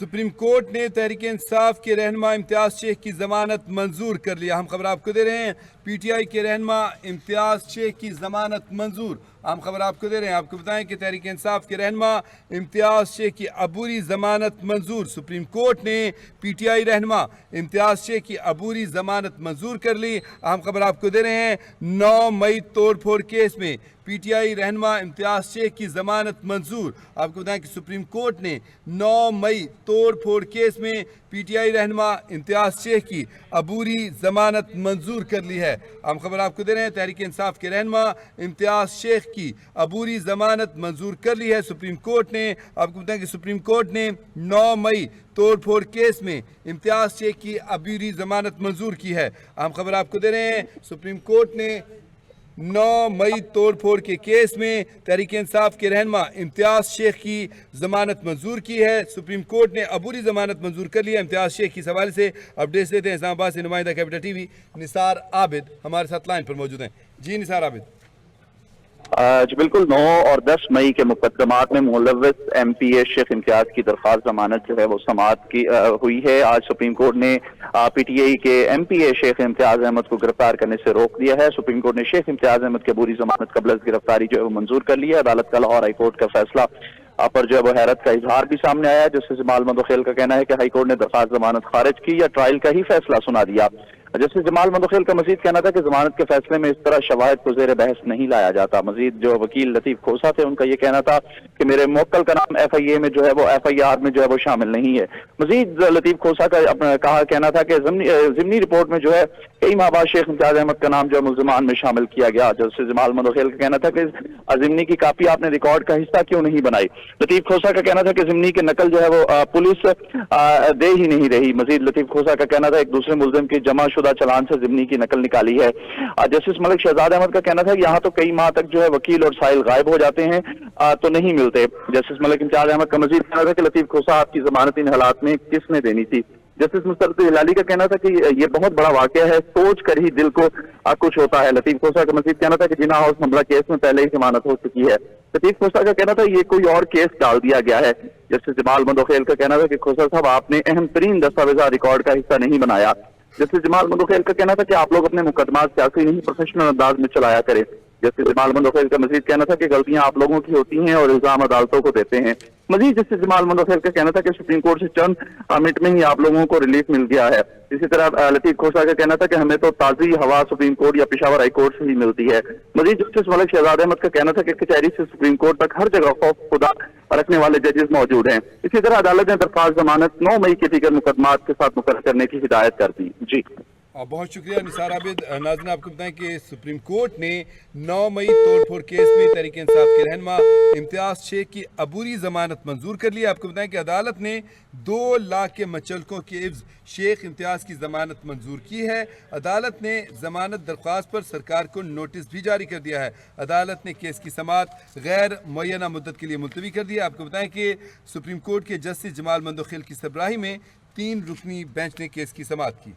Supreme court ने तहरीक इंसाफ के रहनुमा इम्तियाज शेख की जमानत मंजूर कर लिया। हम खबर आपको दे रहे हैं, पीटीआई के रहनुमा इम्तियाज शेख की जमानत मंजूर। हम खबर आपको दे रहे हैं, आपको बताएं कि तहरीक इंसाफ के रहनुमा इम्तियाज शेख की अबूरी जमानत मंजूर। सुप्रीम कोर्ट ने पीटीआई रहनुमा इम्तियाज शेख की अबूरी जमानत मंजूर कर ली। हम खबर आपको दे रहे हैं, 9 मई तोड़ फोड़ केस में पीटीआई रहनुमा इम्तियाज शेख की जमानत मंजूर। आपको बताएं कि सुप्रीम कोर्ट ने 9 मई तोड़ फोड़ केस में पीटीआई रहनुमा इम्तियाज शेख की अबूरी जमानत मंजूर कर ली है। हम खबर आपको दे रहे हैं, तहरीक इंसाफ के रहनुमा इम्तियाज शेख की अबूरी जमानत मंजूर कर ली है सुप्रीम कोर्ट ने। आपको बताएं कि सुप्रीम कोर्ट ने 9 मई तोड़ फोड़ केस में इम्तियाज शेख की अबूरी जमानत मंजूर की है। हम खबर आपको दे रहे हैं, सुप्रीम कोर्ट ने 9 मई तोड़ फोड़ के केस में तहरीक इंसाफ के रहनुमा इम्तियाज शेख की जमानत मंजूर की है। सुप्रीम कोर्ट ने अबूरी जमानत मंजूर कर लिया इम्तियाज शेख की। सवाल से अपडेट्स लेते हैं, इस्लामाबाद से नुमाइंदा कैपिटल टीवी निसार आबिद हमारे साथ लाइन पर मौजूद हैं। जी निसार आबिद। जी बिल्कुल, 9 और 10 मई के मुकदमात में मुलव्वस एमपीए शेख इम्तियाज की दरख्वास्त जमानत जो है वो समाअत की हुई है। आज सुप्रीम कोर्ट ने पीटीआई के एमपीए शेख इम्तियाज अहमद को गिरफ्तार करने से रोक दिया है। सुप्रीम कोर्ट ने शेख इम्तियाज अहमद की बुरी जमानत कबल गिरफ्तारी जो है वो मंजूर कर ली है। अदालत का लाहौर हाईकोर्ट का फैसला पर जो है वो हैरत का इजहार भी सामने आया है। जस्टिस जमाल मंदोखेल का कहना है कि हाईकोर्ट ने दरख्वास्त जमानत खारिज की या ट्रायल का ही फैसला सुना दिया। जस्टिस जमाल मंदोखेल का मजीद कहना था कि जमानत के फैसले में इस तरह शवाहिद को ज़ेर बहस नहीं लाया जाता। मजीद जो वकील लतीफ खोसा थे उनका ये कहना था कि मेरे मुवक्किल का नाम FIA में जो है वो FIR में जो है वो शामिल नहीं है। मजीद लतीफ खोसा का अपना कहना था कि ज़िमनी रिपोर्ट में जो है कई माह बाद शेख इम्तियाज अहमद का नाम जो है मुल्ज़िमान में शामिल किया गया। जस्टिस जमाल मंदोखेल का कहना था कि ज़िमनी की कापी आपने रिकॉर्ड का हिस्सा क्यों नहीं बनाई। लतीफ खोसा का कहना था कि ज़िमनी की नकल जो है वो पुलिस दे ही नहीं रही। मजीद लतीफ खोसा का कहना था एक दूसरे मुल्जिम की जमाशुदा चलान से ज़िमनी की नकल निकाली है। जस्टिस मलिक शहजाद अहमद का कहना था कि यहाँ तो कई माह तक जो है वकील और साहिल गायब हो जाते हैं तो नहीं मिलते। जस्टिस मलिक इम्तियाज अहमद का मजीद कहना था कि लतीफ खोसा आपकी जमानत इन हालात में किसने देनी थी। जस्टिस मुस्तफा हिलाली का कहना था कि ये बहुत बड़ा वाकया है, सोच कर ही दिल को कुछ होता है। लतीफ खोसा का मजीद कहना था कि जिना हाउस हमला केस में पहले ही जमानत हो चुकी है। लतीफ खोसा का कहना था ये कोई और केस डाल दिया गया है। जस्टिस जमाल मंदोखेल का कहना था कि खोसा साहब आपने अहम तरीन दस्तावेजा रिकॉर्ड का हिस्सा नहीं बनाया। जस्टिस जमाल मंदोखेल का कहना था कि आप लोग अपने मुकदमा सियासी नहीं प्रोफेशनल अंदाज में चलाया करें। जस्टिस जमाल मंदोखेल का मजीद कहना था कि गलतियां आप लोगों की होती हैं और इल्जाम अदालतों को देते हैं। मजीद जस्टिस जमाल मंदोखेल का कहना था कि सुप्रीम कोर्ट से चंद मिनट में ही आप लोगों को रिलीफ मिल गया है। इसी तरह लतीफ खोसा का कहना था कि हमें तो ताजी हवा सुप्रीम कोर्ट या पेशावर हाई कोर्ट से ही मिलती है। मजीद जस्टिस मलिक शहजाद अहमद का कहना था कि कचहरी से सुप्रीम कोर्ट तक हर जगह खौफ खुदा रखने वाले जजेस मौजूद हैं। इसी तरह अदालत ने दरख्वास्त जमानत 9 मई के दीगर मुकदमात के साथ मुकर्रर करने की हिदायत कर दी। जी बहुत शुक्रिया निसार आबिद। नाज़रीन आपको बताएं कि सुप्रीम कोर्ट ने 9 मई तोड़फोड़ केस में तहरीक इंसाफ के रहनुमा इम्तियाज शेख की अबूरी जमानत मंजूर कर ली। आपको बताएं कि अदालत ने 2 लाख के मचलकों के इव्ज़ शेख इम्तियाज की जमानत मंजूर की है। अदालत ने जमानत दरख्वास्त पर सरकार को नोटिस भी जारी कर दिया है। अदालत ने केस की समाअत गैर मुअय्यना मुद्दत के लिए मुलतवी कर दिया। आपको बताएं कि सुप्रीम कोर्ट के जस्टिस जमाल मंदोखेल की सरबराही में 3 रुकनी बेंच ने केस की समाअत की।